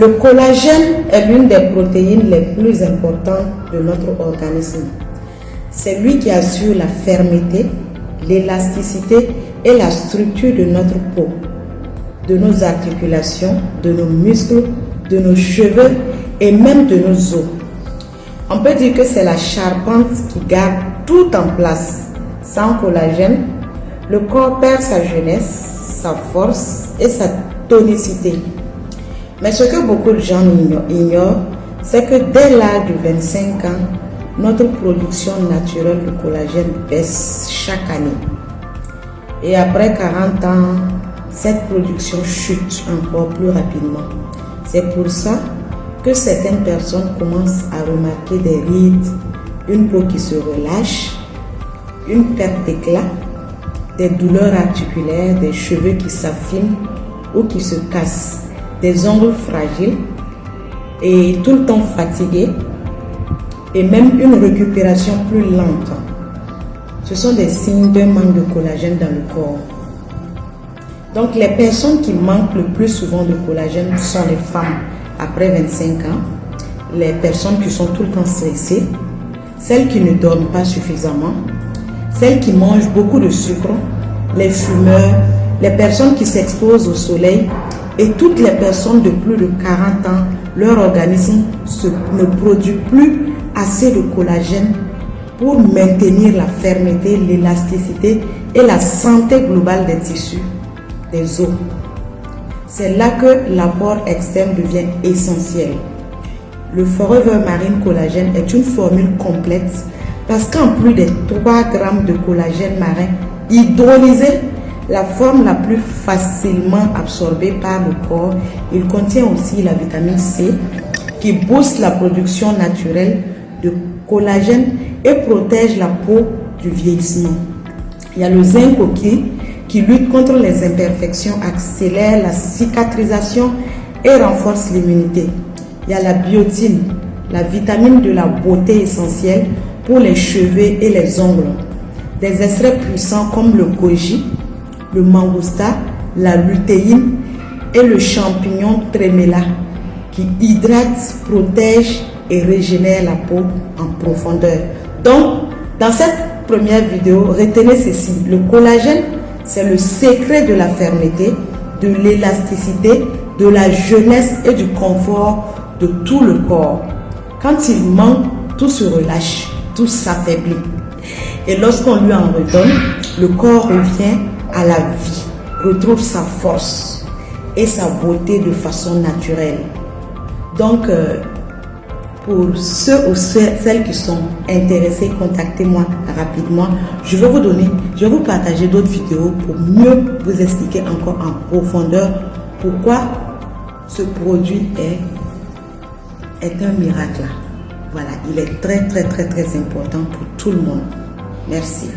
Le collagène est l'une des protéines les plus importantes de notre organisme. C'est lui qui assure la fermeté, l'élasticité et la structure de notre peau, de nos articulations, de nos muscles, de nos cheveux et même de nos os. On peut dire que c'est la charpente qui garde tout en place. Sans collagène, le corps perd sa jeunesse, sa force et sa tonicité. Mais ce que beaucoup de gens ignorent, c'est que dès l'âge de 25 ans, notre production naturelle de collagène baisse chaque année. Et après 40 ans, cette production chute encore plus rapidement. C'est pour ça que certaines personnes commencent à remarquer des rides, une peau qui se relâche, une perte d'éclat, des douleurs articulaires, des cheveux qui s'affinent ou qui se cassent, des ongles fragiles et tout le temps fatigués et même une récupération plus lente. Ce sont des signes d'un manque de collagène dans le corps. Donc les personnes qui manquent le plus souvent de collagène sont les femmes après 25 ans, les personnes qui sont tout le temps stressées, celles qui ne dorment pas suffisamment, celles qui mangent beaucoup de sucre, les fumeurs, les personnes qui s'exposent au soleil et toutes les personnes de plus de 40 ans, leur organisme ne produit plus assez de collagène pour maintenir la fermeté, l'élasticité et la santé globale des tissus, des os. C'est là que l'apport externe devient essentiel. Le Forever Marine Collagène est une formule complète parce qu'en plus des 3 grammes de collagène marin hydrolysé, la forme la plus facilement absorbée par le corps, il contient aussi la vitamine C qui booste la production naturelle de collagène et protège la peau du vieillissement. Il y a le zinc qui lutte contre les imperfections, accélère la cicatrisation et renforce l'immunité. Il y a la biotine, la vitamine de la beauté essentielle pour les cheveux et les ongles. Des extraits puissants comme le goji, le mangousta, la lutéine et le champignon trémela qui hydrate, protège et régénère la peau en profondeur. Donc, dans cette première vidéo, retenez ceci. Le collagène, c'est le secret de la fermeté, de l'élasticité, de la jeunesse et du confort de tout le corps. Quand il manque, tout se relâche, tout s'affaiblit. Et lorsqu'on lui en redonne, le corps revient à la vie, retrouve sa force et sa beauté de façon naturelle. Donc, pour ceux ou celles qui sont intéressés, contactez-moi rapidement. Je vais vous partager d'autres vidéos pour mieux vous expliquer encore en profondeur pourquoi ce produit est un miracle. Voilà, il est très important pour tout le monde. Merci.